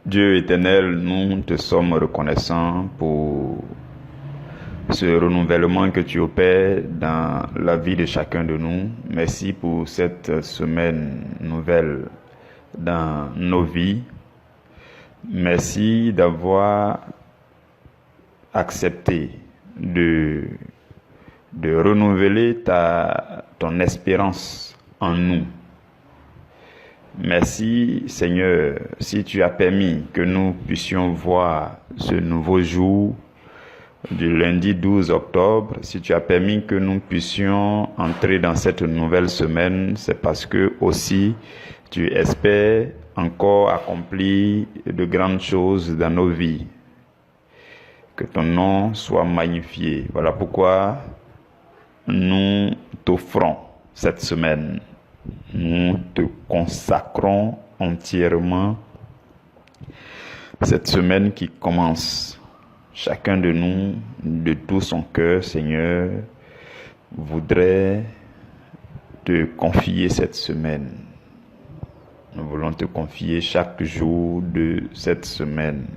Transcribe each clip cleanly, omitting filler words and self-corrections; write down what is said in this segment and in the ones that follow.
Dieu éternel, nous te sommes reconnaissants pour ce renouvellement que tu opères dans la vie de chacun de nous. Merci pour cette semaine nouvelle dans nos vies. Merci d'avoir accepté de renouveler ton espérance en nous. Merci Seigneur, si tu as permis que nous puissions voir ce nouveau jour du lundi 12 octobre, si tu as permis que nous puissions entrer dans cette nouvelle semaine, c'est parce que aussi tu espères encore accomplir de grandes choses dans nos vies. Que ton nom soit magnifié. Voilà pourquoi nous t'offrons cette semaine. Nous te consacrons entièrement cette semaine qui commence. Chacun de nous, de tout son cœur, Seigneur, voudrait te confier cette semaine. Nous voulons te confier chaque jour de cette semaine.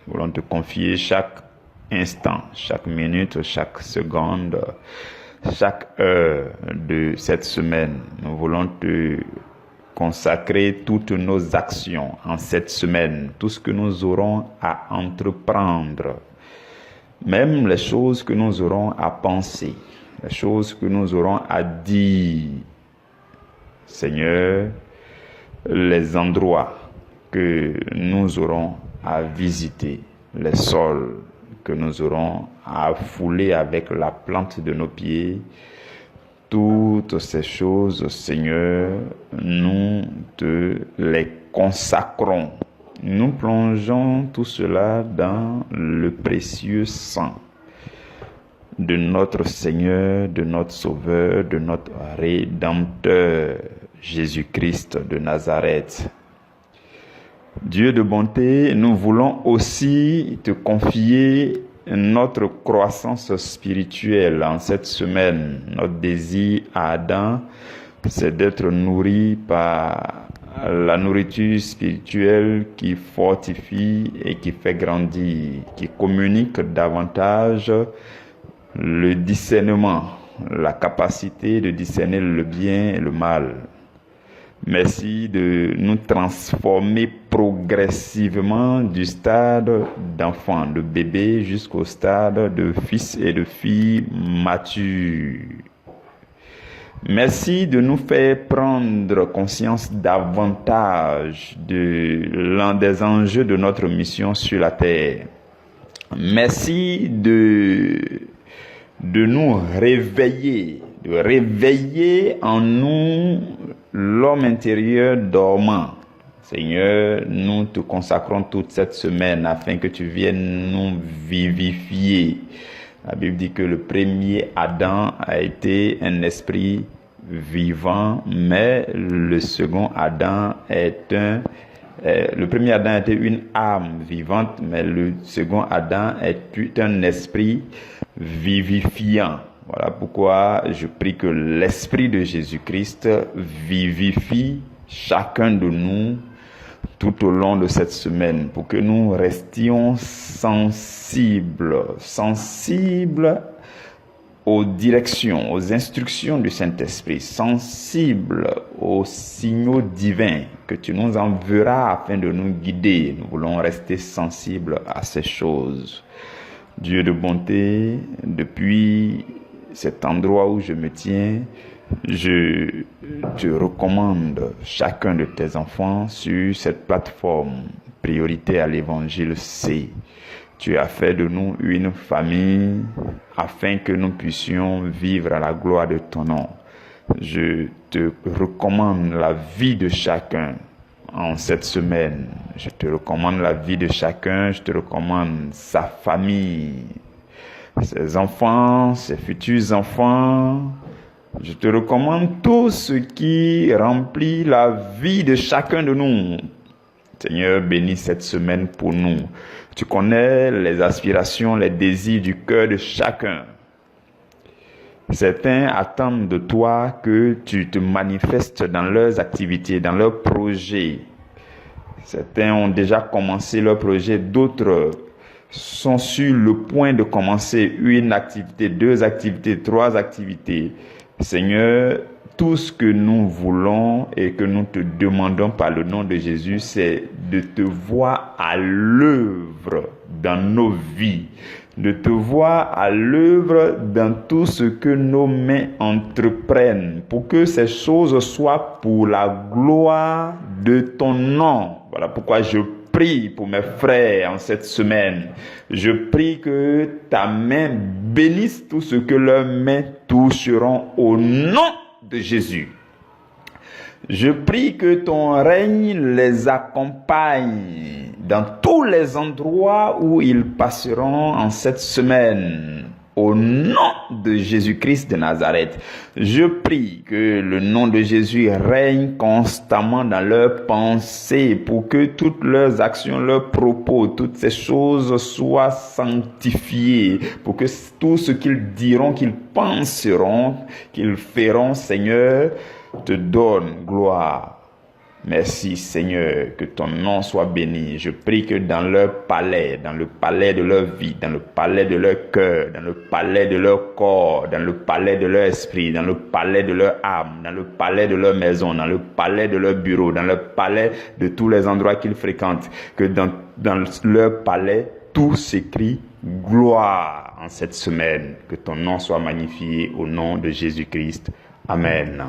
Nous voulons te confier chaque instant, chaque minute, chaque seconde, chaque heure de cette semaine. Nous voulons te consacrer toutes nos actions en cette semaine, tout ce que nous aurons à entreprendre, même les choses que nous aurons à penser, les choses que nous aurons à dire. Seigneur, les endroits que nous aurons à visiter, les sols que nous aurons à fouler avec la plante de nos pieds, toutes ces choses, Seigneur, nous te les consacrons. Nous plongeons tout cela dans le précieux sang de notre Seigneur, de notre Sauveur, de notre Rédempteur, Jésus-Christ de Nazareth. Dieu de bonté, nous voulons aussi te confier notre croissance spirituelle en cette semaine. Notre désir ardent, c'est d'être nourri par la nourriture spirituelle qui fortifie et qui fait grandir, qui communique davantage le discernement, la capacité de discerner le bien et le mal. Merci de nous transformer progressivement du stade d'enfant, de bébé, jusqu'au stade de fils et de filles matures. Merci de nous faire prendre conscience davantage des enjeux de notre mission sur la terre. Merci de nous réveiller, de réveiller en nous l'homme intérieur dormant. Seigneur, nous te consacrons toute cette semaine afin que tu viennes nous vivifier. La Bible dit que le premier Adam a été un esprit vivant, mais le second Adam le premier Adam était une âme vivante, mais le second Adam est un esprit vivifiant. Voilà pourquoi je prie que l'Esprit de Jésus-Christ vivifie chacun de nous tout au long de cette semaine, pour que nous restions sensibles aux directions, aux instructions du Saint-Esprit, sensibles aux signaux divins que tu nous enverras afin de nous guider. Nous voulons rester sensibles à ces choses. Dieu de bonté, depuis cet endroit où je me tiens, je te recommande chacun de tes enfants sur cette plateforme Priorité à l'Évangile C. Tu as fait de nous une famille afin que nous puissions vivre à la gloire de ton nom. Je te recommande la vie de chacun en cette semaine. Je te recommande la vie de chacun, je te recommande sa famille, ses enfants, ses futurs enfants. Je te recommande tout ce qui remplit la vie de chacun de nous. Seigneur, bénis cette semaine pour nous. Tu connais les aspirations, les désirs du cœur de chacun. Certains attendent de toi que tu te manifestes dans leurs activités, dans leurs projets. Certains ont déjà commencé leur projet, d'autres sont sur le point de commencer une activité, 2 activités, 3 activités. Seigneur, tout ce que nous voulons et que nous te demandons par le nom de Jésus, c'est de te voir à l'œuvre dans nos vies, de te voir à l'œuvre dans tout ce que nos mains entreprennent, pour que ces choses soient pour la gloire de ton nom. Voilà pourquoi je prie pour mes frères en cette semaine. Je prie que ta main bénisse tout ce que leurs mains toucheront au nom de Jésus. Je prie que ton règne les accompagne dans tous les endroits où ils passeront en cette semaine. Au nom de Jésus-Christ de Nazareth, je prie que le nom de Jésus règne constamment dans leurs pensées pour que toutes leurs actions, leurs propos, toutes ces choses soient sanctifiées, pour que tout ce qu'ils diront, qu'ils penseront, qu'ils feront, Seigneur, te donne gloire. Merci Seigneur, que ton nom soit béni. Je prie que dans leur palais, dans le palais de leur vie, dans le palais de leur cœur, dans le palais de leur corps, dans le palais de leur esprit, dans le palais de leur âme, dans le palais de leur maison, dans le palais de leur bureau, dans le palais de tous les endroits qu'ils fréquentent, que dans leur palais, tout s'écrit gloire en cette semaine. Que ton nom soit magnifié au nom de Jésus-Christ. Amen.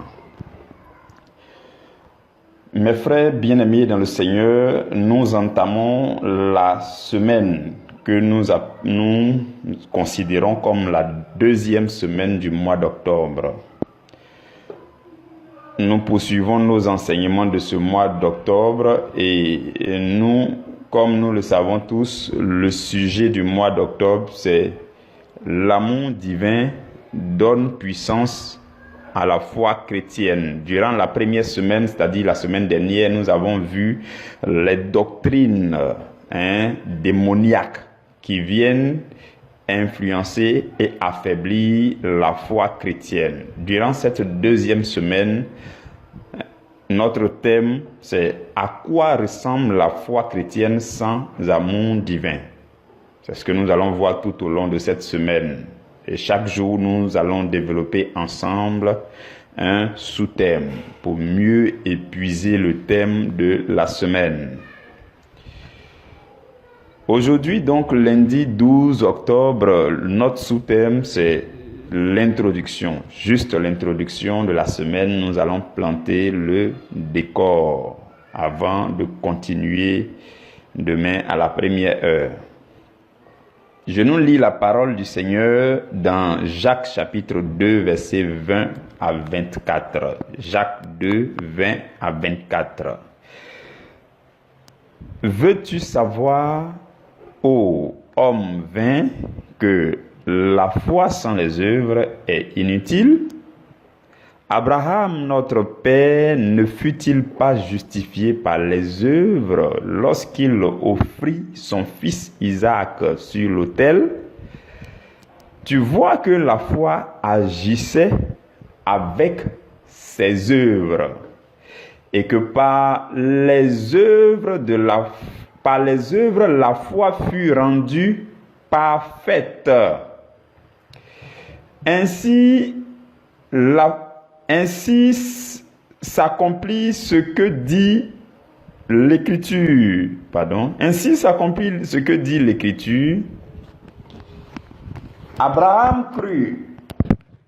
Mes frères bien-aimés dans le Seigneur, nous entamons la semaine que nous considérons comme la 2e semaine du mois d'octobre. Nous poursuivons nos enseignements de ce mois d'octobre et nous, comme nous le savons tous, le sujet du mois d'octobre, c'est l'amour divin donne puissance à la foi chrétienne. Durant la première semaine, c'est-à-dire la semaine dernière, nous avons vu les doctrines démoniaques qui viennent influencer et affaiblir la foi chrétienne. Durant cette 2e semaine, notre thème, c'est à quoi ressemble la foi chrétienne sans amour divin. C'est ce que nous allons voir tout au long de cette semaine. Et chaque jour, nous allons développer ensemble un sous-thème pour mieux épuiser le thème de la semaine. Aujourd'hui, donc, lundi 12 octobre, notre sous-thème, c'est l'introduction. Juste l'introduction de la semaine, nous allons planter le décor avant de continuer demain à la première heure. Je nous lis la parole du Seigneur dans Jacques chapitre 2, versets 20 à 24. Jacques 2, 20 à 24. Veux-tu savoir, ô homme vain, que la foi sans les œuvres est inutile? Abraham, notre père, ne fut-il pas justifié par les œuvres lorsqu'il offrit son fils Isaac sur l'autel? Tu vois que la foi agissait avec ses œuvres et que par les œuvres la foi fut rendue parfaite. Ainsi s'accomplit ce que dit l'Écriture. Ainsi s'accomplit ce que dit l'Écriture. Abraham crut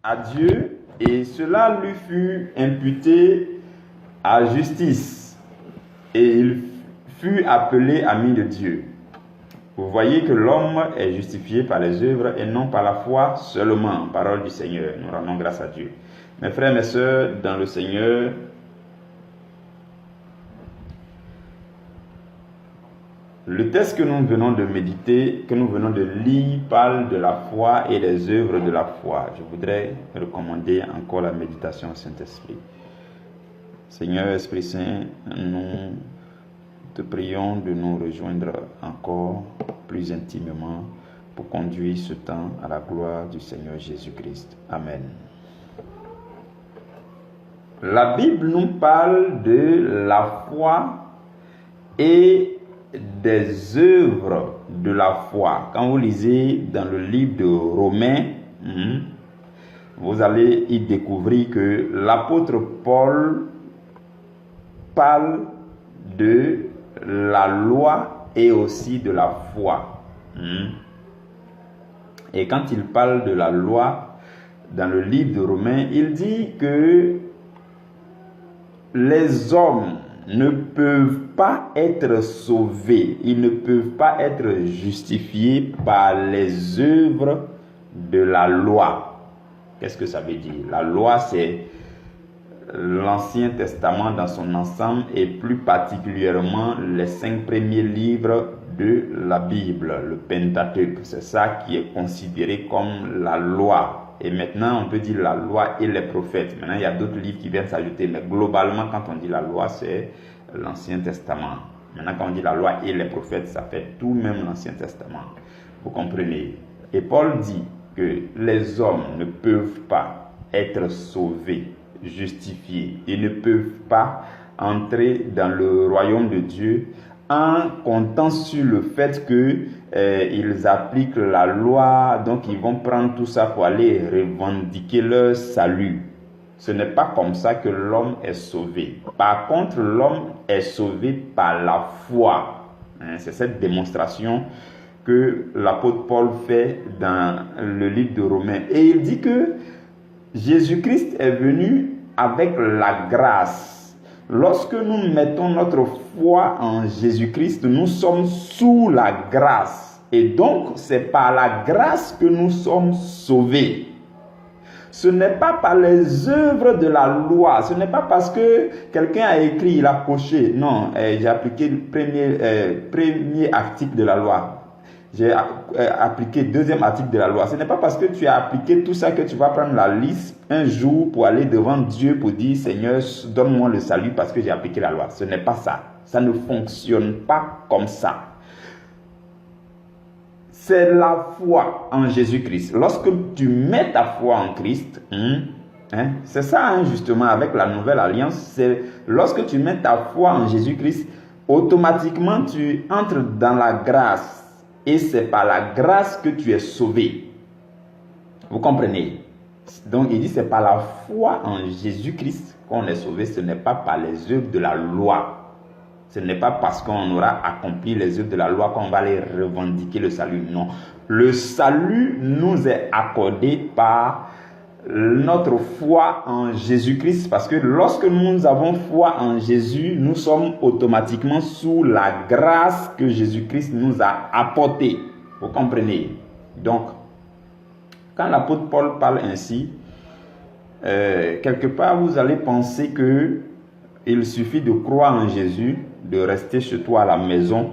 à Dieu et cela lui fut imputé à justice. Et il fut appelé ami de Dieu. Vous voyez que l'homme est justifié par les œuvres et non par la foi seulement. Parole du Seigneur. Nous rendons grâce à Dieu. Mes frères, mes sœurs, dans le Seigneur, le texte que nous venons de méditer, que nous venons de lire, parle de la foi et des œuvres de la foi. Je voudrais recommander encore la méditation au Saint-Esprit. Seigneur, Esprit Saint, nous te prions de nous rejoindre encore plus intimement pour conduire ce temps à la gloire du Seigneur Jésus-Christ. Amen. La Bible nous parle de la foi et des œuvres de la foi. Quand vous lisez dans le livre de Romains, vous allez y découvrir que l'apôtre Paul parle de la loi et aussi de la foi. Et quand il parle de la loi dans le livre de Romains, il dit que les hommes ne peuvent pas être sauvés, ils ne peuvent pas être justifiés par les œuvres de la loi. Qu'est-ce que ça veut dire? La loi, c'est l'Ancien Testament dans son ensemble et plus particulièrement les 5 premiers livres de la Bible, le Pentateuque. C'est ça qui est considéré comme la loi. Et maintenant, on peut dire la loi et les prophètes. Maintenant, il y a d'autres livres qui viennent s'ajouter. Mais globalement, quand on dit la loi, c'est l'Ancien Testament. Maintenant, quand on dit la loi et les prophètes, ça fait tout même l'Ancien Testament. Vous comprenez? Et Paul dit que les hommes ne peuvent pas être sauvés, justifiés. Ils ne peuvent pas entrer dans le royaume de Dieu en comptant sur le fait que ils appliquent la loi, donc ils vont prendre tout ça pour aller revendiquer leur salut. Ce n'est pas comme ça que l'homme est sauvé. Par contre, l'homme est sauvé par la foi. C'est cette démonstration que l'apôtre Paul fait dans le livre de Romains. Et il dit que Jésus-Christ est venu avec la grâce. Lorsque nous mettons notre foi en Jésus-Christ, nous sommes sous la grâce. Et donc, c'est par la grâce que nous sommes sauvés. Ce n'est pas par les œuvres de la loi. Ce n'est pas parce que quelqu'un a écrit, il a coché. Non, j'ai appliqué le premier article de la loi. J'ai appliqué le deuxième article de la loi. Ce n'est pas parce que tu as appliqué tout ça que tu vas prendre la liste un jour pour aller devant Dieu pour dire « Seigneur, donne-moi le salut parce que j'ai appliqué la loi ». Ce n'est pas ça. Ça ne fonctionne pas comme ça. C'est la foi en Jésus-Christ. Lorsque tu mets ta foi en Christ, c'est ça justement avec la nouvelle alliance, c'est lorsque tu mets ta foi en Jésus-Christ, automatiquement tu entres dans la grâce. Et c'est par la grâce que tu es sauvé. Vous comprenez? Donc il dit c'est par la foi en Jésus-Christ qu'on est sauvé. Ce n'est pas par les œuvres de la loi. Ce n'est pas parce qu'on aura accompli les œuvres de la loi qu'on va aller revendiquer le salut. Non. Le salut nous est accordé par notre foi en Jésus-Christ, parce que lorsque nous avons foi en Jésus, nous sommes automatiquement sous la grâce que Jésus-Christ nous a apportée. Vous comprenez? Donc, quand l'apôtre Paul parle ainsi, quelque part vous allez penser que il suffit de croire en Jésus, de rester chez toi à la maison,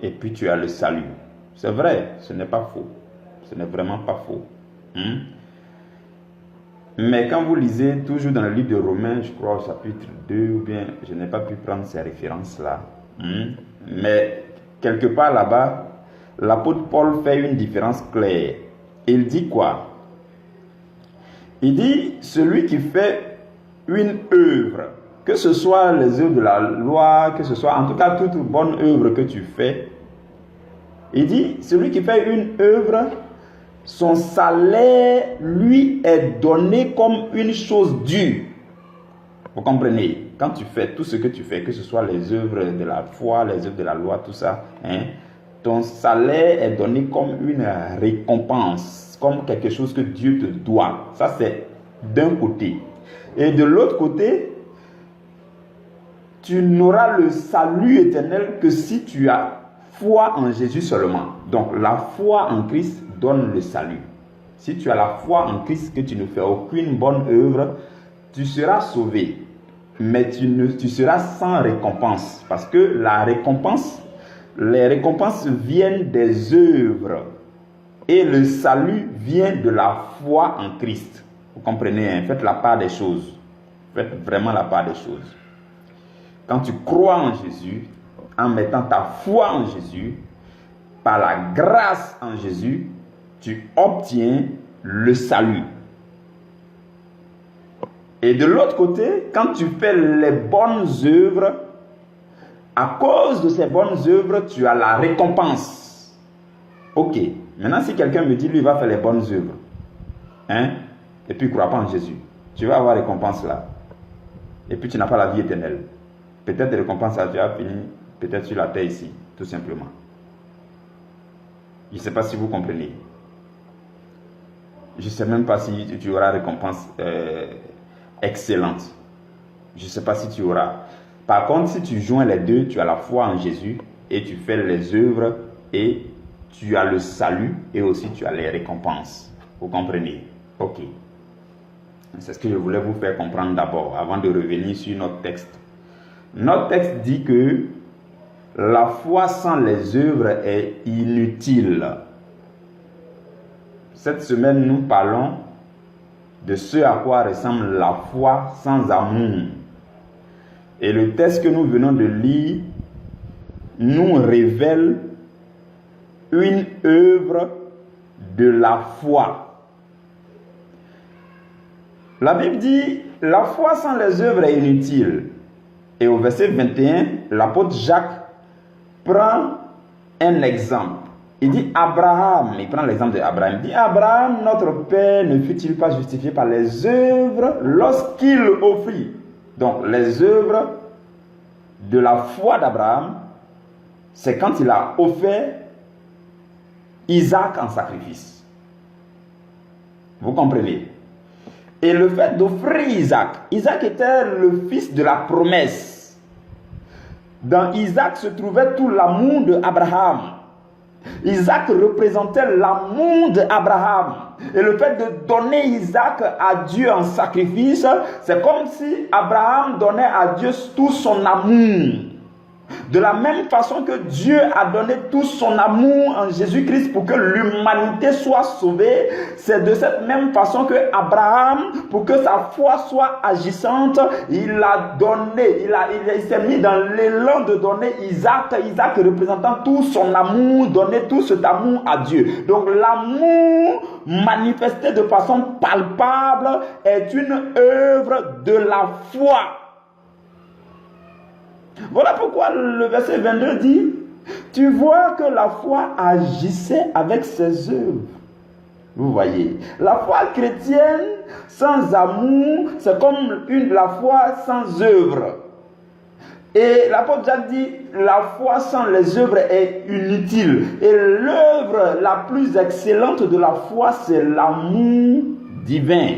et puis tu as le salut. C'est vrai, ce n'est pas faux. Ce n'est vraiment pas faux. Mais quand vous lisez toujours dans le livre de Romains, je crois au chapitre 2, ou bien je n'ai pas pu prendre ces références-là. Mais quelque part là-bas, l'apôtre Paul fait une différence claire. Il dit quoi? Il dit, celui qui fait une œuvre, que ce soit les œuvres de la loi, que ce soit en tout cas toute bonne œuvre que tu fais, il dit, celui qui fait une œuvre, son salaire lui est donné comme une chose due. Vous comprenez? Quand tu fais tout ce que tu fais, que ce soit les œuvres de la foi, les œuvres de la loi, tout ça, ton salaire est donné comme une récompense, comme quelque chose que Dieu te doit. Ça, c'est d'un côté. Et de l'autre côté, tu n'auras le salut éternel que si tu as foi en Jésus seulement. Donc, la foi en Christ donne le salut. Si tu as la foi en Christ, que tu ne fais aucune bonne œuvre, tu seras sauvé. Mais tu seras sans récompense. Parce que les récompenses viennent des œuvres. Et le salut vient de la foi en Christ. Vous comprenez? Faites la part des choses. Faites vraiment la part des choses. Quand tu crois en Jésus, en mettant ta foi en Jésus, par la grâce en Jésus, tu obtiens le salut. Et de l'autre côté, quand tu fais les bonnes œuvres, À cause de ces bonnes œuvres, tu as la récompense. Ok. Maintenant, si quelqu'un me dit, lui, il va faire les bonnes œuvres, hein, et puis il ne croit pas en Jésus, tu vas avoir récompense là. Et puis tu n'as pas la vie éternelle. Peut-être les récompenses là, tu as fini, peut-être sur la terre ici, tout simplement. Je ne sais pas si vous comprenez. Je ne sais même pas si tu auras récompense excellente. Je ne sais pas si tu auras. Par contre, si tu joins les deux, tu as la foi en Jésus et tu fais les œuvres et tu as le salut et aussi tu as les récompenses. Vous comprenez? Ok. C'est ce que je voulais vous faire comprendre d'abord avant de revenir sur notre texte. Notre texte dit que la foi sans les œuvres est inutile. Cette semaine, nous parlons de ce à quoi ressemble la foi sans amour. Et le texte que nous venons de lire nous révèle une œuvre de la foi. La Bible dit, la foi sans les œuvres est inutile. Et au verset 21, l'apôtre Jacques prend un exemple. Il dit Abraham, il prend l'exemple d'Abraham. Il dit Abraham, notre père, ne fut-il pas justifié par les œuvres lorsqu'il offrit? Donc, les œuvres de la foi d'Abraham, c'est quand il a offert Isaac en sacrifice. Vous comprenez? Et le fait d'offrir Isaac, Isaac était le fils de la promesse. Dans Isaac se trouvait tout l'amour d'Abraham. Isaac représentait l'amour d'Abraham. Et le fait de donner Isaac à Dieu en sacrifice, c'est comme si Abraham donnait à Dieu tout son amour. De la même façon que Dieu a donné tout son amour en Jésus-Christ pour que l'humanité soit sauvée, c'est de cette même façon que Abraham, pour que sa foi soit agissante, il a donné, il s'est mis dans l'élan de donner Isaac, Isaac représentant tout son amour, donner tout cet amour à Dieu. Donc l'amour manifesté de façon palpable est une œuvre de la foi. Voilà pourquoi le verset 22 dit, tu vois que la foi agissait avec ses œuvres. Vous voyez, la foi chrétienne sans amour, c'est comme la foi sans œuvre. Et l'apôtre Jacques dit, la foi sans les œuvres est inutile. Et l'œuvre la plus excellente de la foi, c'est l'amour divin.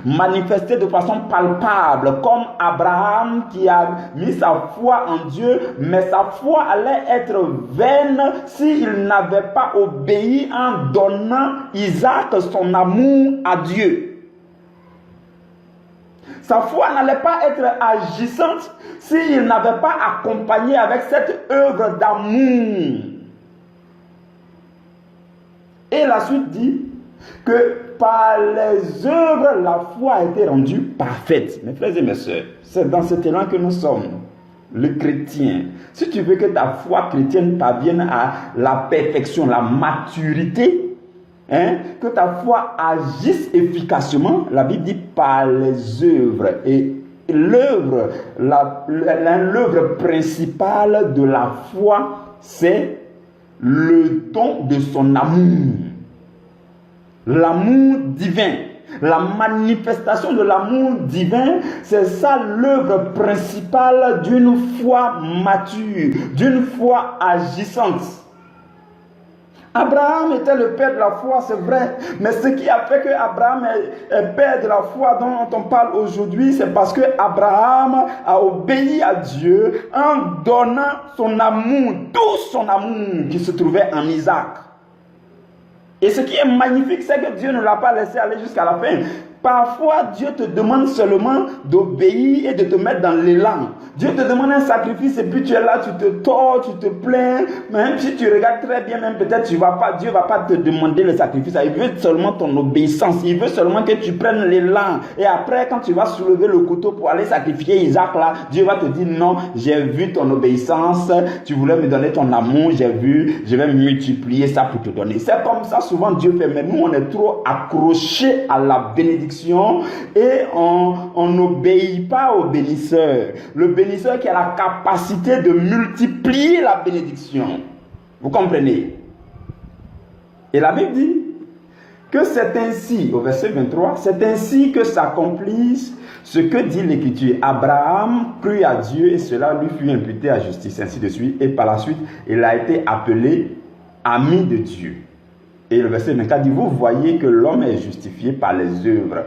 Manifesté de façon palpable, comme Abraham qui a mis sa foi en Dieu, mais sa foi allait être vaine s'il n'avait pas obéi en donnant Isaac son amour à Dieu. Sa foi n'allait pas être agissante s'il n'avait pas accompagné avec cette œuvre d'amour. Et la suite dit que par les œuvres, la foi a été rendue parfaite. Mes frères et mes sœurs, c'est dans cet élan que nous sommes, le chrétien. Si tu veux que ta foi chrétienne parvienne à la perfection, la maturité, que ta foi agisse efficacement, la Bible dit par les œuvres. Et l'œuvre, l'œuvre principale de la foi, c'est le don de son amour. L'amour divin, la manifestation de l'amour divin, c'est ça l'œuvre principale d'une foi mature, d'une foi agissante. Abraham était le père de la foi, c'est vrai, mais ce qui a fait que Abraham est père de la foi dont on parle aujourd'hui, c'est parce que Abraham a obéi à Dieu en donnant son amour, tout son amour qui se trouvait en Isaac. Et ce qui est magnifique, c'est que Dieu ne l'a pas laissé aller jusqu'à la fin. Parfois, Dieu te demande seulement d'obéir et de te mettre dans l'élan. Dieu te demande un sacrifice et puis tu es là, tu te tords, tu te plains. Même si tu regardes très bien, même peut-être Dieu ne va pas te demander le sacrifice. Il veut seulement ton obéissance. Il veut seulement que tu prennes l'élan. Et après, quand tu vas soulever le couteau pour aller sacrifier Isaac là, Dieu va te dire non, j'ai vu ton obéissance. Tu voulais me donner ton amour, j'ai vu, je vais multiplier ça pour te donner. C'est comme ça souvent Dieu fait. Mais nous, on est trop accrochés à la bénédiction bénédiction et on n'obéit pas au bénisseur. Le bénisseur qui a la capacité de multiplier la bénédiction. Vous comprenez? Et la Bible dit que c'est ainsi, au verset 23, c'est ainsi que s'accomplisse ce que dit l'Écriture. Abraham crut à Dieu et cela lui fut imputé à justice, ainsi de suite. Et par la suite, il a été appelé ami de Dieu. Et le verset 24 dit, vous voyez que l'homme est justifié par les œuvres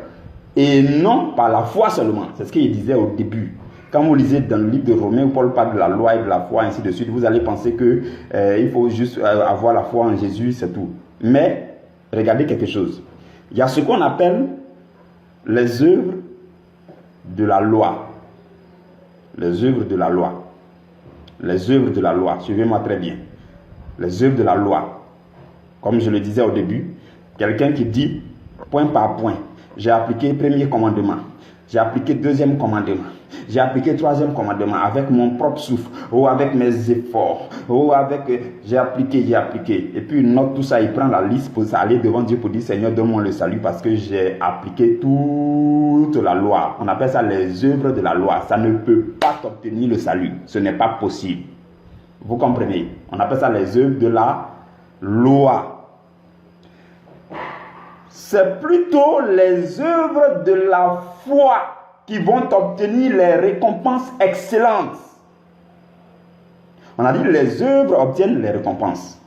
et non par la foi seulement. C'est ce qu'il disait au début. Quand vous lisez dans le livre de Romains où Paul parle de la loi et de la foi, ainsi de suite, vous allez penser qu'il faut juste avoir la foi en Jésus, c'est tout. Mais, regardez quelque chose. Il y a ce qu'on appelle les œuvres de la loi. Les œuvres de la loi. Les œuvres de la loi. Suivez-moi très bien. Les œuvres de la loi. Comme je le disais au début, quelqu'un qui dit point par point, j'ai appliqué le premier commandement, j'ai appliqué le deuxième commandement, j'ai appliqué le troisième commandement avec mon propre souffle, ou avec mes efforts, ou avec j'ai appliqué. Et puis il note tout ça, il prend la liste pour aller devant Dieu pour dire Seigneur, donne-moi le salut parce que j'ai appliqué toute la loi. On appelle ça les œuvres de la loi. Ça ne peut pas t'obtenir le salut. Ce n'est pas possible. Vous comprenez? On appelle ça les œuvres de la loi. C'est plutôt les œuvres de la foi qui vont obtenir les récompenses excellentes. On a dit les œuvres obtiennent les récompenses.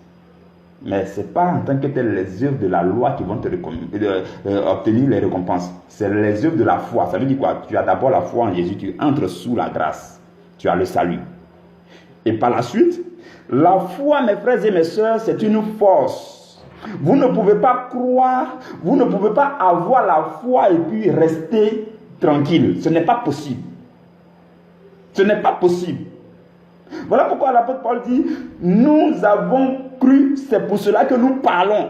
Mais ce n'est pas en tant que tel les œuvres de la loi qui vont obtenir les récompenses. C'est les œuvres de la foi. Ça veut dire quoi? Tu as d'abord la foi en Jésus, tu entres sous la grâce. Tu as le salut. Et par la suite, la foi, mes frères et mes sœurs, c'est une force. Vous ne pouvez pas croire, vous ne pouvez pas avoir la foi et puis rester tranquille. Ce n'est pas possible. Ce n'est pas possible. Voilà pourquoi l'apôtre Paul dit, nous avons cru, c'est pour cela que nous parlons.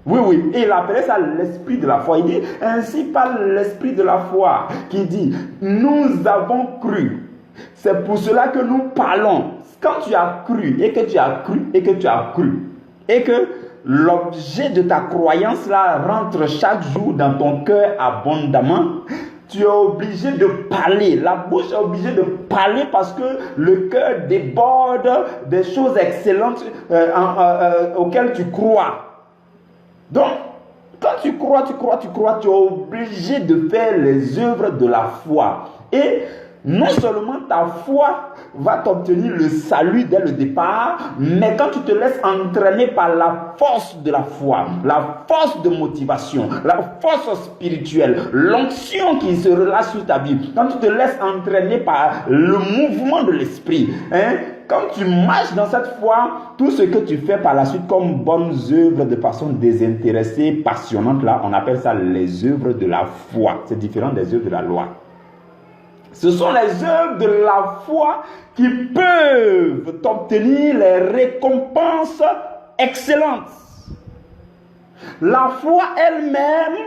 Oui. Et il appelait ça l'esprit de la foi. Il dit, ainsi parle l'esprit de la foi, qui dit, nous avons cru. C'est pour cela que nous parlons. Quand tu as cru, et que tu as cru, et que tu as cru, et que l'objet de ta croyance là rentre chaque jour dans ton cœur abondamment, tu es obligé de parler. La bouche est obligée de parler parce que le cœur déborde des choses excellentes auxquelles tu crois. Donc, quand tu crois, tu es obligé de faire les œuvres de la foi. Et non seulement ta foi va t'obtenir le salut dès le départ, mais quand tu te laisses entraîner par la force de la foi, la force de motivation, la force spirituelle, l'onction qui se relâche sur ta vie, quand tu te laisses entraîner par le mouvement de l'esprit, quand tu marches dans cette foi, tout ce que tu fais par la suite comme bonnes œuvres de façon désintéressée, passionnante, là, on appelle ça les œuvres de la foi. C'est différent des œuvres de la loi. Ce sont les œuvres de la foi qui peuvent t'obtenir les récompenses excellentes. La foi elle-même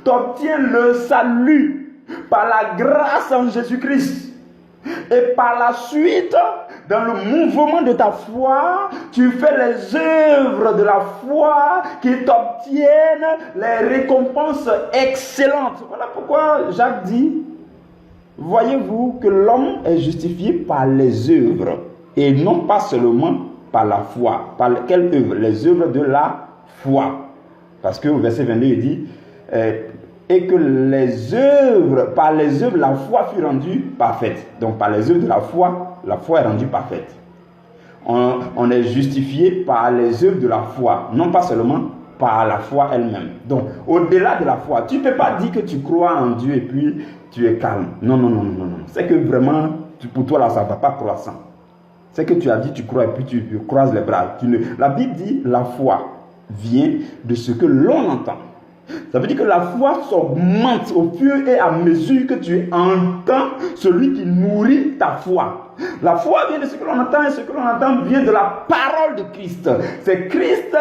t'obtient le salut par la grâce en Jésus-Christ. Et par la suite, dans le mouvement de ta foi, tu fais les œuvres de la foi qui t'obtiennent les récompenses excellentes. Voilà pourquoi Jacques dit, voyez-vous que l'homme est justifié par les œuvres et non pas seulement par la foi. Par quelles œuvres? Les œuvres de la foi. Parce que au verset 22, il dit et que par les œuvres, la foi fut rendue parfaite. Donc par les œuvres de la foi est rendue parfaite. On est justifié par les œuvres de la foi, non pas seulement par la foi elle-même. Donc, au-delà de la foi, tu ne peux pas dire que tu crois en Dieu et puis tu es calme. Non. C'est que vraiment, pour toi, là, ça ne va pas croissant. C'est que tu as dit tu crois et puis tu croises les bras. La Bible dit la foi vient de ce que l'on entend. Ça veut dire que la foi s'augmente au fur et à mesure que tu entends celui qui nourrit ta foi. La foi vient de ce que l'on entend, et ce que l'on entend vient de la parole de Christ. C'est Christ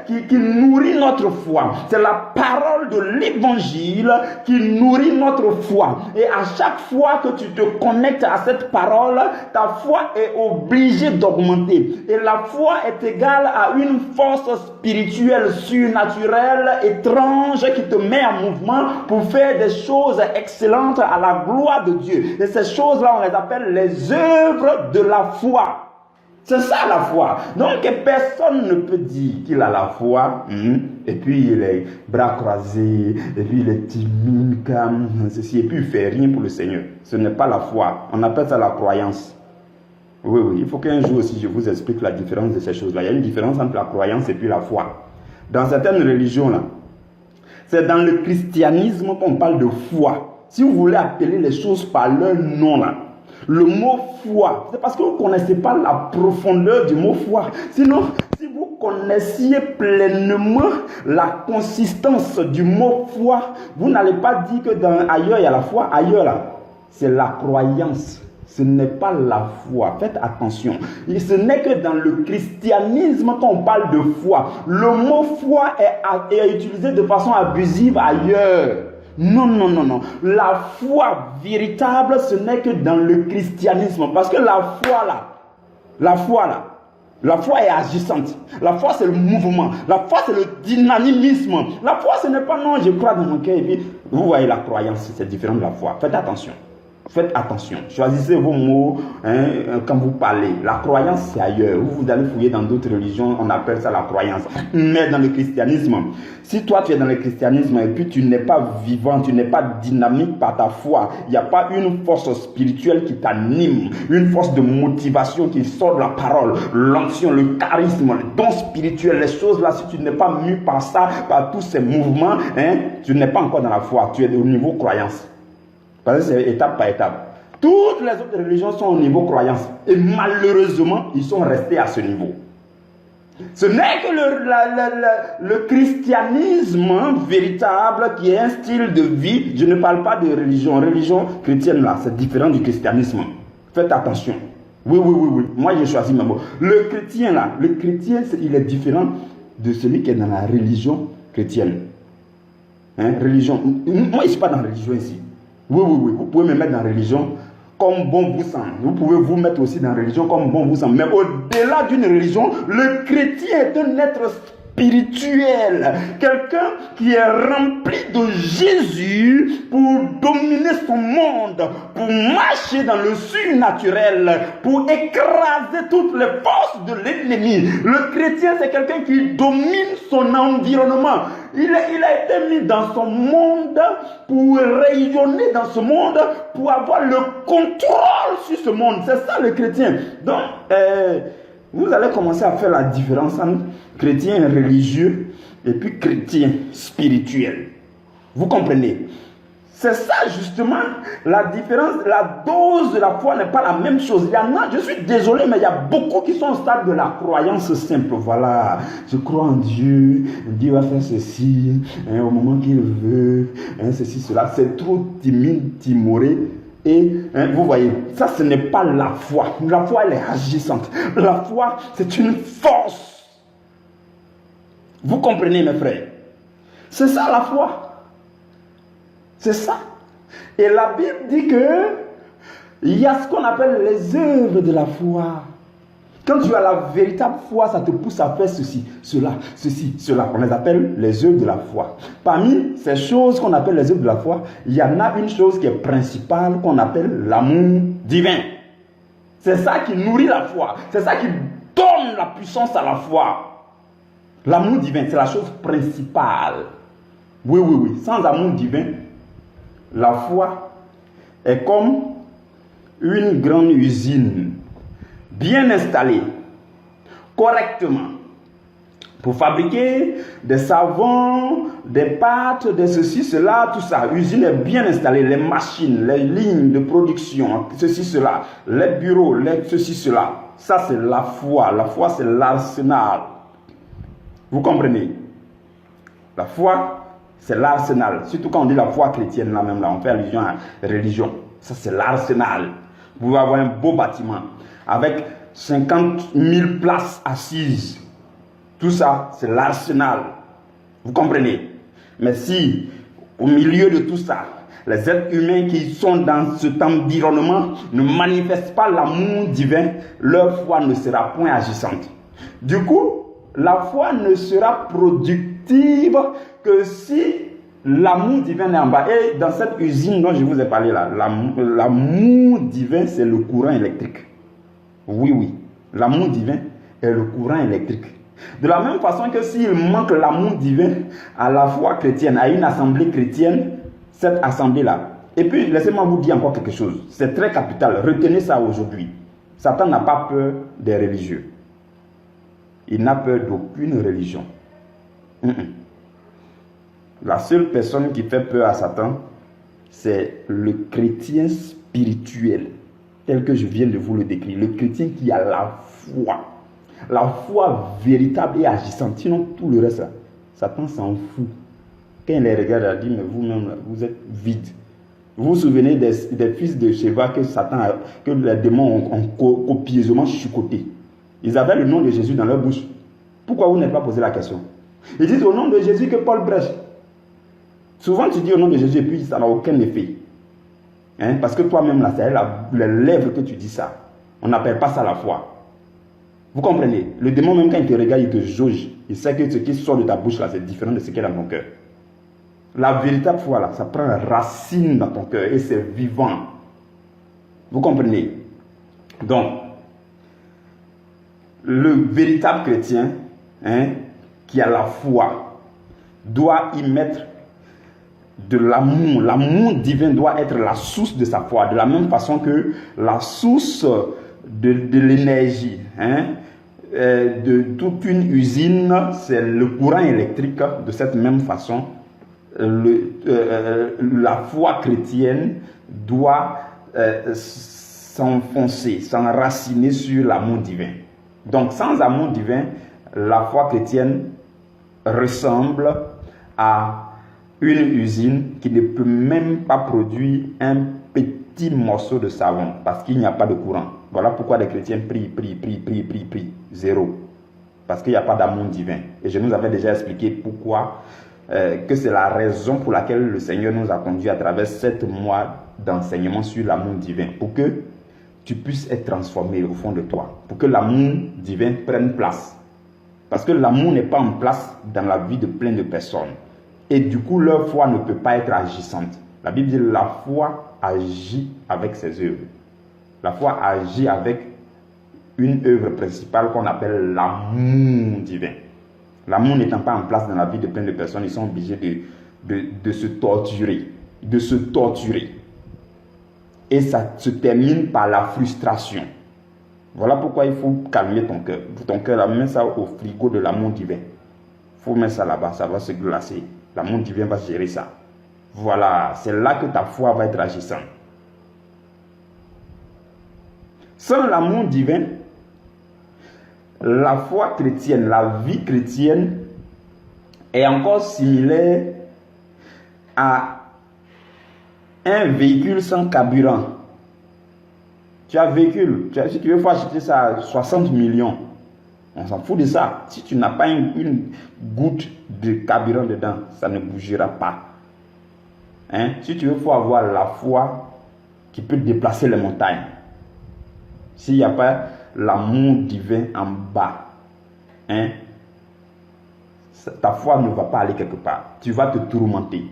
qui nourrit notre foi. C'est la parole de l'évangile qui nourrit notre foi. Et à chaque fois que tu te connectes à cette parole, ta foi est obligée d'augmenter. Et la foi est égale à une force spirituelle, surnaturelle, étrange, qui te met en mouvement pour faire des choses excellentes à la gloire de Dieu. Et ces choses-là, on les appelle les œuvres de la foi. C'est ça la foi. Donc personne ne peut dire qu'il a la foi, et puis il est bras croisés, et puis il est timide, calme, ceci, et puis il ne fait rien pour le Seigneur. Ce n'est pas la foi. On appelle ça la croyance. Oui, il faut qu'un jour aussi je vous explique la différence de ces choses-là. Il y a une différence entre la croyance et puis la foi. Dans certaines religions, là, c'est dans le christianisme qu'on parle de foi. Si vous voulez appeler les choses par leur nom, là, le mot foi, c'est parce que vous ne connaissez pas la profondeur du mot foi. Sinon, si vous connaissiez pleinement la consistance du mot foi, vous n'allez pas dire que ailleurs il y a la foi. Ailleurs, là, c'est la croyance. Ce n'est pas la foi. Faites attention. Et ce n'est que dans le christianisme qu'on parle de foi. Le mot foi est utilisé de façon abusive ailleurs. Non. La foi véritable, ce n'est que dans le christianisme. Parce que la foi est agissante. La foi, c'est le mouvement. La foi, c'est le dynamisme. La foi, ce n'est pas non, je crois dans mon cœur. Et puis, vous voyez, la croyance, c'est différent de la foi. Faites attention. Faites attention, choisissez vos mots quand vous parlez. La croyance, c'est ailleurs. Vous allez fouiller dans d'autres religions, on appelle ça la croyance. Mais dans le christianisme, si toi tu es dans le christianisme et puis tu n'es pas vivant, tu n'es pas dynamique par ta foi, il n'y a pas une force spirituelle qui t'anime, une force de motivation qui sort de la parole, l'onction, le charisme, le don spirituel, les choses là, si tu n'es pas mu par ça, par tous ces mouvements, tu n'es pas encore dans la foi, tu es au niveau croyance. Parce que c'est étape par étape. Toutes les autres religions sont au niveau croyance. Et malheureusement, ils sont restés à ce niveau. Ce n'est que le christianisme véritable qui est un style de vie. Je ne parle pas de religion. Religion chrétienne, là, c'est différent du christianisme. Faites attention. Oui. Moi, j'ai choisi mes mots. Le chrétien, là, il est différent de celui qui est dans la religion chrétienne. Religion. Moi, je ne suis pas dans la religion ici. Oui. Vous pouvez me mettre dans la religion comme bon vous semble. Vous pouvez vous mettre aussi dans la religion comme bon vous semble. Mais au-delà d'une religion, le chrétien est un être spirituel. Quelqu'un qui est rempli de Jésus pour dominer son monde, pour marcher dans le surnaturel, pour écraser toutes les forces de l'ennemi. Le chrétien, c'est quelqu'un qui domine son environnement. Il a été mis dans son monde pour rayonner dans ce monde, pour avoir le contrôle sur ce monde. C'est ça le chrétien. Donc, vous allez commencer à faire la différence entre chrétien religieux et puis chrétien spirituel. Vous comprenez? C'est ça justement la différence. La dose de la foi n'est pas la même chose. Il y en a, je suis désolé, mais il y a beaucoup qui sont au stade de la croyance simple. Voilà, je crois en Dieu, Dieu va faire ceci, au moment qu'il veut, ceci, cela. C'est trop timide, timoré. Et vous voyez, ça ce n'est pas la foi. La foi, elle est agissante. La foi, c'est une force. Vous comprenez, mes frères? C'est ça la foi. C'est ça. Et la Bible dit que il y a ce qu'on appelle les œuvres de la foi. Quand tu as la véritable foi, ça te pousse à faire ceci, cela, ceci, cela. On les appelle les œuvres de la foi. Parmi ces choses qu'on appelle les œuvres de la foi, il y en a une chose qui est principale qu'on appelle l'amour divin. C'est ça qui nourrit la foi. C'est ça qui donne la puissance à la foi. L'amour divin, c'est la chose principale. Oui. Sans amour divin, la foi est comme une grande usine bien installée, correctement, pour fabriquer des savons, des pâtes, des ceci, cela, tout ça. L'usine est bien installée, les machines, les lignes de production, ceci, cela, les bureaux, les ceci, cela. Ça, c'est la foi. La foi, c'est l'arsenal. Vous comprenez? La foi, c'est l'arsenal. Surtout quand on dit la foi chrétienne, là même, là, on fait allusion à la religion. Ça, c'est l'arsenal. Vous pouvez avoir un beau bâtiment avec 50 000 places assises. Tout ça, c'est l'arsenal. Vous comprenez? Mais si, au milieu de tout ça, les êtres humains qui sont dans cet environnement ne manifestent pas l'amour divin, leur foi ne sera point agissante. Du coup, la foi ne sera productive que si l'amour divin est en bas. Et dans cette usine dont je vous ai parlé là, l'amour divin, c'est le courant électrique. Oui, oui. L'amour divin est le courant électrique. De la même façon que s'il manque l'amour divin à la foi chrétienne, à une assemblée chrétienne, cette assemblée-là. Et puis, laissez-moi vous dire encore quelque chose. C'est très capital. Retenez ça aujourd'hui. Satan n'a pas peur des religieux. Il n'a peur d'aucune religion. La seule personne qui fait peur à Satan, c'est le chrétien spirituel, tel que je viens de vous le décrire. Le chrétien qui a la foi véritable et agissante. Sinon, tout le reste, là, Satan s'en fout. Quand il les regarde, il dit, mais vous-même, vous êtes vide. Vous vous souvenez des fils de Sheva que les démons ont copieusement chuchoté. Ils avaient le nom de Jésus dans leur bouche. Pourquoi vous n'êtes pas posé la question? Ils disent au nom de Jésus que Paul prêche. Souvent tu dis au nom de Jésus et puis ça n'a aucun effet. Parce que toi-même là, c'est les lèvres que tu dis ça. On n'appelle pas ça la foi. Vous comprenez? Le démon même quand il te regarde, il te jauge. Il sait que ce qui sort de ta bouche là, c'est différent de ce qui est dans ton cœur. La véritable foi là, ça prend racine dans ton cœur et c'est vivant. Vous comprenez? Donc, le véritable chrétien qui a la foi doit y mettre de l'amour. L'amour divin doit être la source de sa foi. De la même façon que la source de l'énergie de toute une usine, c'est le courant électrique. De cette même façon, la foi chrétienne doit s'enfoncer, s'enraciner sur l'amour divin. Donc, sans amour divin, la foi chrétienne ressemble à une usine qui ne peut même pas produire un petit morceau de savon parce qu'il n'y a pas de courant. Voilà pourquoi les chrétiens prient. Zéro. Parce qu'il n'y a pas d'amour divin. Et je nous avais déjà expliqué pourquoi, que c'est la raison pour laquelle le Seigneur nous a conduits à travers 7 mois d'enseignement sur l'amour divin. Pour que tu puisses être transformé au fond de toi. Pour que l'amour divin prenne place. Parce que l'amour n'est pas en place dans la vie de plein de personnes. Et du coup, leur foi ne peut pas être agissante. La Bible dit la foi agit avec ses œuvres. La foi agit avec une œuvre principale qu'on appelle l'amour divin. L'amour n'étant pas en place dans la vie de plein de personnes, ils sont obligés de se torturer. De se torturer. Et ça se termine par la frustration. Voilà pourquoi il faut calmer ton cœur. Ton cœur, mets ça au frigo de l'amour divin. Il faut mettre ça là-bas, ça va se glacer. L'amour divin va gérer ça. Voilà, c'est là que ta foi va être agissante. Sans l'amour divin, la foi chrétienne, la vie chrétienne est encore similaire à un véhicule sans carburant. Tu as un véhicule, si tu veux faut acheter ça à 60 millions, on s'en fout de ça. Si tu n'as pas une goutte de carburant dedans, ça ne bougera pas. Si tu veux, il faut avoir la foi qui peut déplacer les montagnes. S'il n'y a pas l'amour divin en bas, ta foi ne va pas aller quelque part. Tu vas te tourmenter.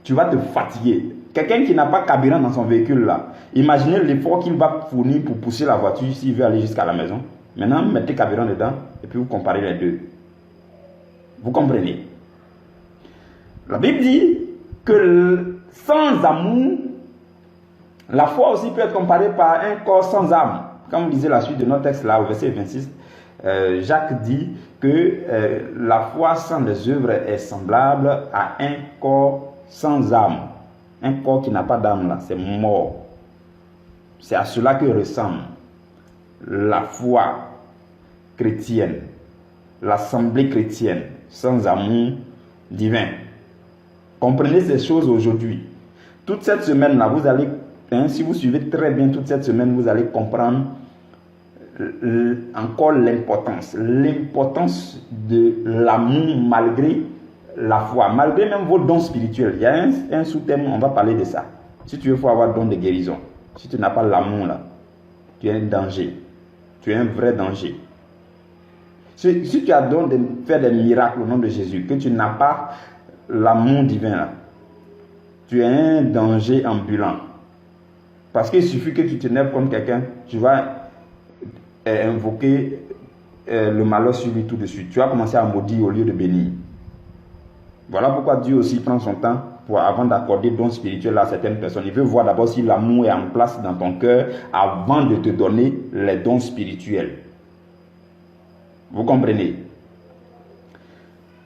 Tu vas te fatiguer. Quelqu'un qui n'a pas de carburant dans son véhicule là, imaginez l'effort qu'il va fournir pour pousser la voiture s'il veut aller jusqu'à la maison. Maintenant, mettez carburant dedans et puis vous comparez les deux. Vous comprenez? La Bible dit que sans amour, la foi aussi peut être comparée par un corps sans âme. Comme vous lisez la suite de notre texte là, au verset 26, Jacques dit que la foi sans les œuvres est semblable à un corps sans âme. Un corps qui n'a pas d'âme là, c'est mort. C'est à cela que ressemble la foi chrétienne, l'assemblée chrétienne, sans amour divin. Comprenez ces choses aujourd'hui. Toute cette semaine-là, vous allez Si vous suivez très bien toute cette semaine, vous allez comprendre encore l'importance de l'amour malgré la foi, malgré même vos dons spirituels. Il y a un sous-thème, on va parler de ça. Si tu veux, il faut avoir don de guérison. Si tu n'as pas l'amour là, tu es un danger. Tu es un vrai danger. Si tu as don de faire des miracles au nom de Jésus, que tu n'as pas l'amour divin là, tu es un danger ambulant. Parce qu'il suffit que tu t'énerves contre quelqu'un, tu vas invoquer le malheur sur lui tout de suite. Tu vas commencer à maudire au lieu de bénir. Voilà pourquoi Dieu aussi prend son temps avant d'accorder dons spirituels à certaines personnes. Il veut voir d'abord si l'amour est en place dans ton cœur avant de te donner les dons spirituels. Vous comprenez?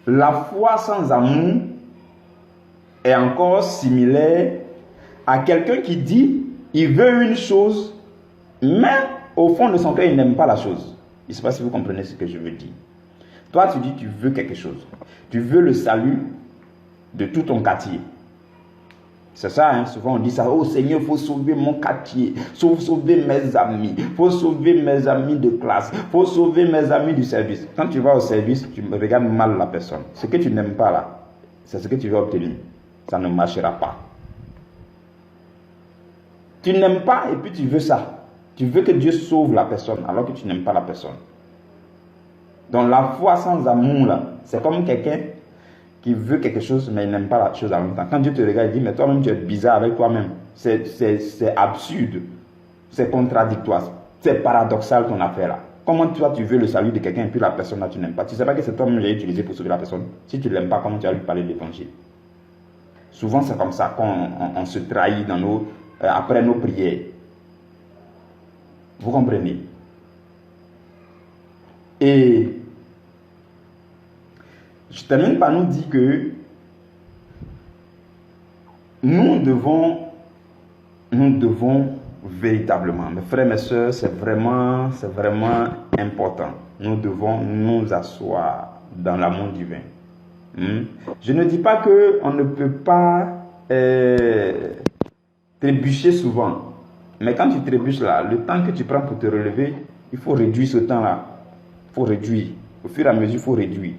La foi sans amour est encore similaire à quelqu'un qui dit il veut une chose, mais au fond de son cœur, il n'aime pas la chose. Je ne sais pas si vous comprenez ce que je veux dire. Toi, tu dis tu veux quelque chose. Tu veux le salut de tout ton quartier. C'est ça, hein? Souvent on dit ça. Oh Seigneur, il faut sauver mon quartier. Il faut sauver mes amis. Il faut sauver mes amis de classe. Il faut sauver mes amis du service. Quand tu vas au service, tu regardes mal la personne. Ce que tu n'aimes pas là, c'est ce que tu vas obtenir. Ça ne marchera pas. Tu n'aimes pas et puis tu veux ça. Tu veux que Dieu sauve la personne alors que tu n'aimes pas la personne. Donc la foi sans amour là, c'est comme quelqu'un qui veut quelque chose mais il n'aime pas la chose en même temps. Quand Dieu te regarde, il dit mais toi-même tu es bizarre avec toi-même. C'est absurde. C'est contradictoire. C'est paradoxal ton affaire là. Comment toi tu veux le salut de quelqu'un et puis la personne là tu n'aimes pas? Tu ne sais pas que c'est toi-même que j'ai utilisé pour sauver la personne. Si tu ne l'aimes pas, comment tu vas lui parler de l'évangile? Souvent c'est comme ça qu'on se trahit après nos prières. Vous comprenez? Et je termine par nous dire que nous devons véritablement, mes frères, mes soeurs, c'est vraiment important. Nous devons nous asseoir dans l'amour divin. Je ne dis pas qu'on ne peut pas trébucher souvent. Mais quand tu trébuches là, le temps que tu prends pour te relever, il faut réduire ce temps-là. Il faut réduire. Au fur et à mesure, il faut réduire.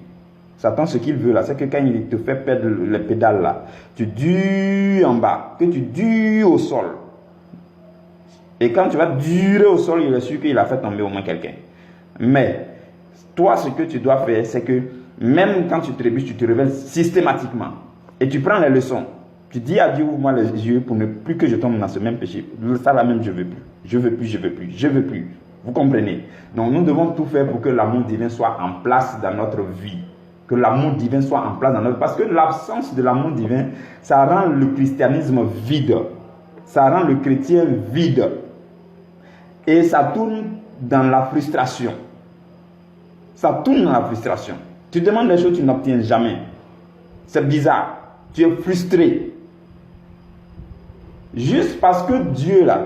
Satan, ce qu'il veut là, c'est que quand il te fait perdre les pédales là, tu dures en bas, que tu dures au sol. Et quand tu vas durer au sol, il est sûr qu'il a fait tomber au moins quelqu'un. Mais, toi, ce que tu dois faire, c'est que même quand tu trébuches, tu te révèles systématiquement. Et tu prends les leçons. Tu dis à Dieu, ouvre-moi les yeux pour ne plus que je tombe dans ce même péché. Ça là même, je ne veux plus. Je ne veux plus, je ne veux plus, je ne veux plus. Vous comprenez? Donc nous devons tout faire pour que l'amour divin soit en place dans notre vie. Que l'amour divin soit en place dans notre vie. Parce que l'absence de l'amour divin, ça rend le christianisme vide. Ça rend le chrétien vide. Et ça tourne dans la frustration. Ça tourne dans la frustration. Tu demandes des choses que tu n'obtiens jamais. C'est bizarre. Tu es frustré. Juste parce que Dieu, là,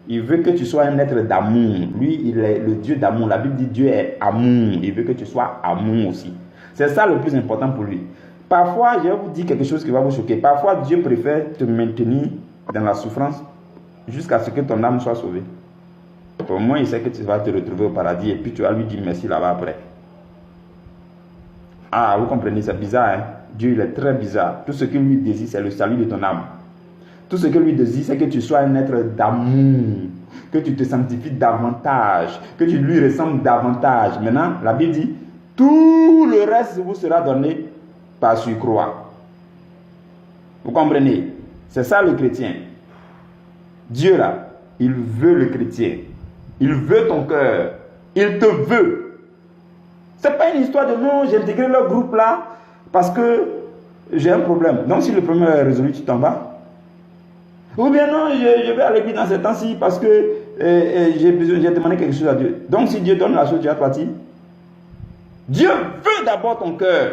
il veut que tu sois un être d'amour. Lui, il est le Dieu d'amour. La Bible dit Dieu est amour. Il veut que tu sois amour aussi. C'est ça le plus important pour lui. Parfois, je vais vous dire quelque chose qui va vous choquer. Parfois, Dieu préfère te maintenir dans la souffrance jusqu'à ce que ton âme soit sauvée. Au moins, il sait que tu vas te retrouver au paradis et puis tu vas lui dire merci là-bas après. Ah, vous comprenez, c'est bizarre, hein? Dieu, il est très bizarre. Tout ce qu'il lui désire, c'est le salut de ton âme. Tout ce que lui désire, c'est que tu sois un être d'amour, que tu te sanctifies davantage, que tu lui ressembles davantage. Maintenant, la Bible dit, tout le reste vous sera donné par surcroît. Vous comprenez? C'est ça le chrétien. Dieu là, il veut le chrétien. Il veut ton cœur. Il te veut. C'est pas une histoire de non, j'ai intégré le groupe là parce que j'ai un problème. Donc si le problème est résolu, tu t'en vas. Ou bien non, je vais à l'église dans ce temps-ci parce que j'ai demandé quelque chose à Dieu. Donc si Dieu donne la chose, tu vas partir. Dieu veut d'abord ton cœur.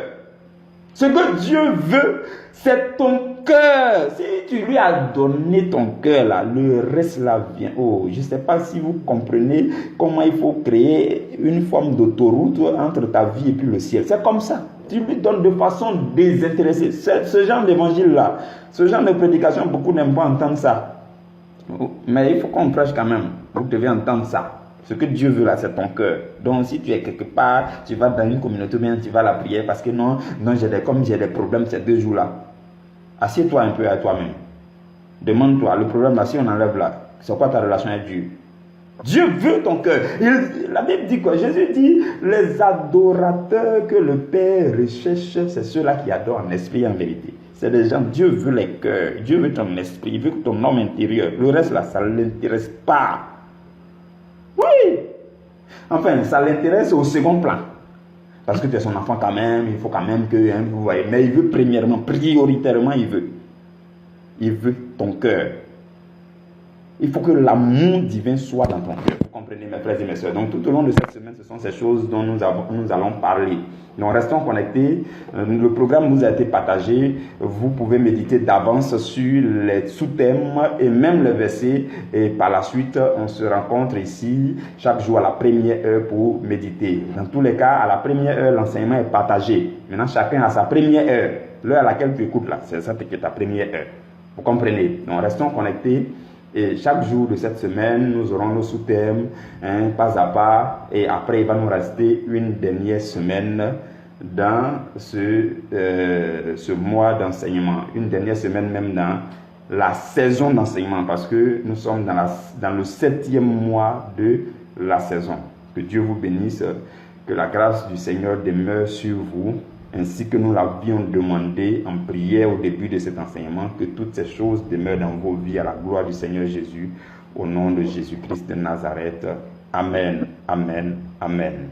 Ce que Dieu veut, c'est ton cœur. Si tu lui as donné ton cœur là, le reste là vient. Oh, je ne sais pas si vous comprenez comment il faut créer une forme d'autoroute entre ta vie et puis le ciel. C'est comme ça. Tu lui donnes de façon désintéressée. Ce genre d'évangile là, ce genre de prédication, beaucoup n'aiment pas entendre ça. Mais il faut qu'on prêche quand même. Vous devez entendre ça. Ce que Dieu veut là, c'est ton cœur. Donc si tu es quelque part, tu vas dans une communauté, bien tu vas à la prière parce que non, comme j'ai des problèmes ces 2 jours-là. Assieds-toi un peu à toi-même. Demande-toi, le problème là, si on enlève là, c'est quoi ta relation avec Dieu? Dieu veut ton cœur. La Bible dit quoi? Jésus dit, les adorateurs que le Père recherche, c'est ceux-là qui adorent en esprit et en vérité. C'est des gens, Dieu veut les cœurs, Dieu veut ton esprit, il veut ton homme intérieur. Le reste là, ça ne l'intéresse pas. Oui. Enfin, ça l'intéresse au second plan. Parce que tu es son enfant quand même, il faut quand même que, hein, vous voyez. Mais il veut premièrement, prioritairement, il veut ton cœur. Il faut que l'amour divin soit dans ton cœur. Vous comprenez, mes frères et mes soeurs. Donc, tout au long de cette semaine, ce sont ces choses dont nous allons parler. Donc, restons connectés. Le programme nous a été partagé. Vous pouvez méditer d'avance sur les sous-thèmes et même les versets. Et par la suite, on se rencontre ici chaque jour à la première heure pour méditer. Dans tous les cas, à la première heure, l'enseignement est partagé. Maintenant, chacun a sa première heure. L'heure à laquelle tu écoutes là, c'est ça qui est ta première heure. Vous comprenez? Donc, restons connectés. Et chaque jour de cette semaine, nous aurons nos sous-thèmes, pas à pas. Et après, il va nous rester une dernière semaine dans ce mois d'enseignement. Une dernière semaine même dans la saison d'enseignement. Parce que nous sommes dans le 7e mois de la saison. Que Dieu vous bénisse. Que la grâce du Seigneur demeure sur vous. Ainsi que nous l'avions demandé en prière au début de cet enseignement, que toutes ces choses demeurent dans vos vies à la gloire du Seigneur Jésus, au nom de Jésus-Christ de Nazareth. Amen, amen, amen.